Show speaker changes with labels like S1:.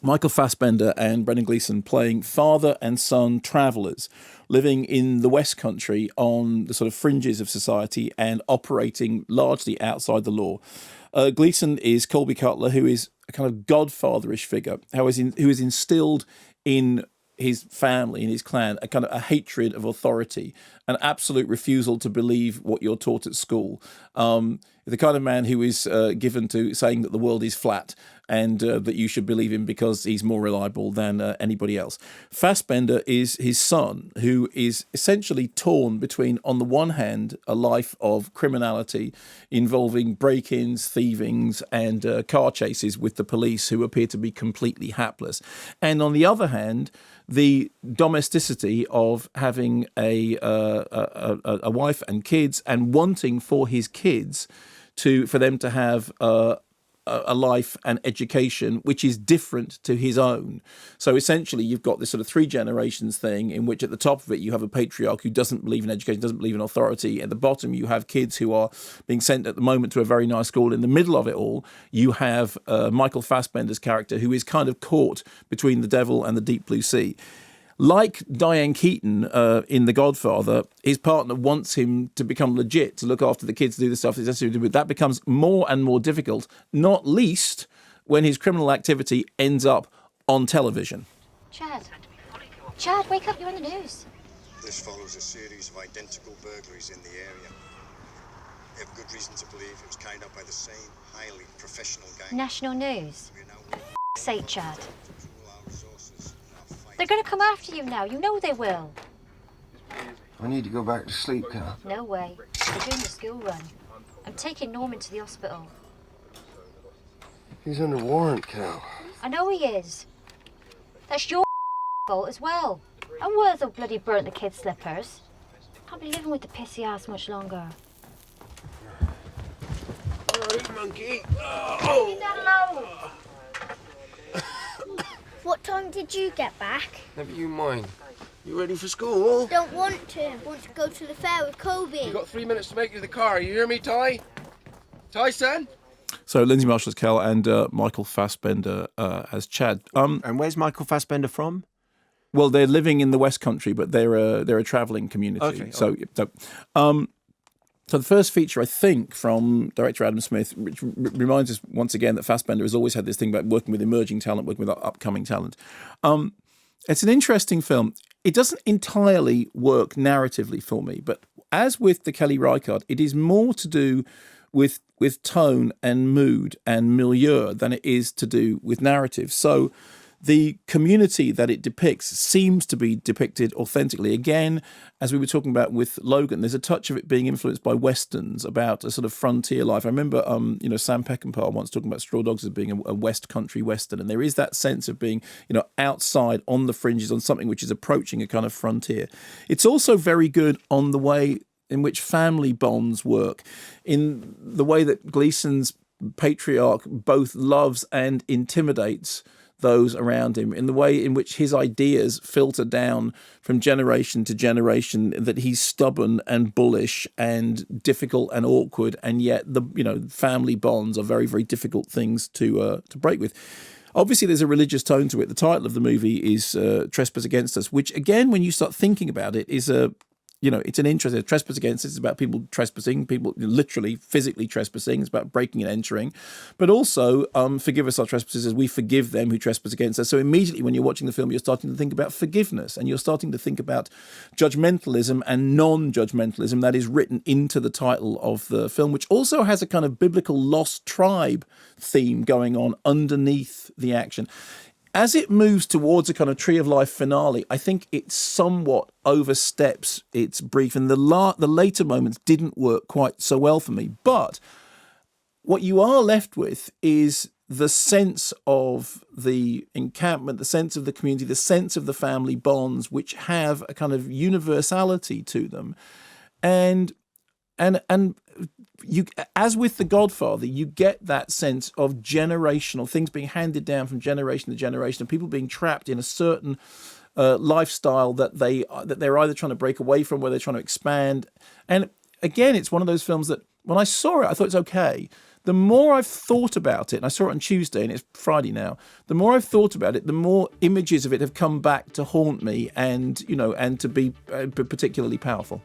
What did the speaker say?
S1: Michael Fassbender and Brendan Gleeson playing father and son travellers living in the West Country on the sort of fringes of society and operating largely outside the law. Gleeson is Colby Cutler, who is a kind of godfatherish figure, who is instilled in his family, in his clan, a kind of a hatred of authority, an absolute refusal to believe what you're taught at school. The kind of man who is given to saying that the world is flat and that you should believe him because he's more reliable than anybody else. Fassbender is his son, who is essentially torn between, on the one hand, a life of criminality involving break-ins, thievings, and car chases with the police, who appear to be completely hapless, and on the other hand, the domesticity of having a wife and kids, and wanting for his kids for them to have a life and education which is different to his own. So essentially you've got this sort of 3 generations thing, in which at the top of it you have a patriarch who doesn't believe in education, doesn't believe in authority. At the bottom you have kids who are being sent at the moment to a very nice school. In the middle of it all you have Michael Fassbender's character, who is kind of caught between the devil and the deep blue sea. Like Diane Keaton in The Godfather, his partner wants him to become legit, to look after the kids, to do the stuff that's necessary to do. But that becomes more and more difficult, not least when his criminal activity ends up on television.
S2: Chad, wake up, you're on the news.
S3: This follows a series of identical burglaries in the area. We have good reason to believe it was carried out by the same highly professional gang.
S2: National news. For sake, Chad. They're going to come after you now. You know they will.
S4: I need to go back to sleep, Cal.
S2: No way. We're doing the school run. I'm taking Norman to the hospital.
S4: He's under warrant, Cal.
S2: I know he is. That's your fault as well. I'm worth who bloody burnt the kids' slippers. Can't be living with the pissy ass much longer.
S4: All right, monkey.
S2: Leave that alone.
S5: What time did you get back?
S4: Never you mind. You ready for school?
S5: Don't want to. Want to go to the fair with Kobe.
S4: You got 3 minutes to make it to the car. You hear me, Ty? Ty, son?
S1: So Lindsay Marshall as Kel and Michael Fassbender as Chad.
S6: And where's Michael Fassbender from?
S1: Well, they're living in the West Country, but they're a travelling community.
S6: Okay.
S1: So the first feature, I think, from director Adam Smith, which reminds us once again that Fassbender has always had this thing about working with emerging talent, working with upcoming talent. It's an interesting film. It doesn't entirely work narratively for me, but as with the Kelly Reichardt, it is more to do with tone and mood and milieu than it is to do with narrative. So the community that it depicts seems to be depicted authentically. Again, as we were talking about with Logan, there's a touch of it being influenced by westerns, about a sort of frontier life. I remember, Sam Peckinpah once talking about Straw Dogs as being a West Country western, and there is that sense of being, outside on the fringes on something which is approaching a kind of frontier. It's also very good on the way in which family bonds work, in the way that Gleeson's patriarch both loves and intimidates those around him, in the way in which his ideas filter down from generation to generation, that he's stubborn and bullish and difficult and awkward, and yet the family bonds are very, very difficult things to break with. Obviously, there's a religious tone to it. The title of the movie is Trespass Against Us, which, again, when you start thinking about it, is it's an interesting Trespass Against Us. It's about people trespassing, people literally, physically trespassing. It's about breaking and entering. But also, forgive us our trespasses as we forgive them who trespass against us. So immediately when you're watching the film, you're starting to think about forgiveness, and you're starting to think about judgmentalism and non-judgmentalism that is written into the title of the film, which also has a kind of biblical lost tribe theme going on underneath the action. As it moves towards a kind of Tree of Life finale, I think it somewhat oversteps its brief, and the later moments didn't work quite so well for me. But what you are left with is the sense of the encampment, the sense of the community, the sense of the family bonds, which have a kind of universality to them. And you, as with The Godfather, you get that sense of generational things being handed down from generation to generation, and people being trapped in a certain lifestyle that they're either trying to break away from, where they're trying to expand. And again, it's one of those films that when I saw it, I thought it's okay. the more I've thought about it, and I saw it on Tuesday and it's Friday now, the more I've thought about it, the more images of it have come back to haunt me and, and to be particularly powerful.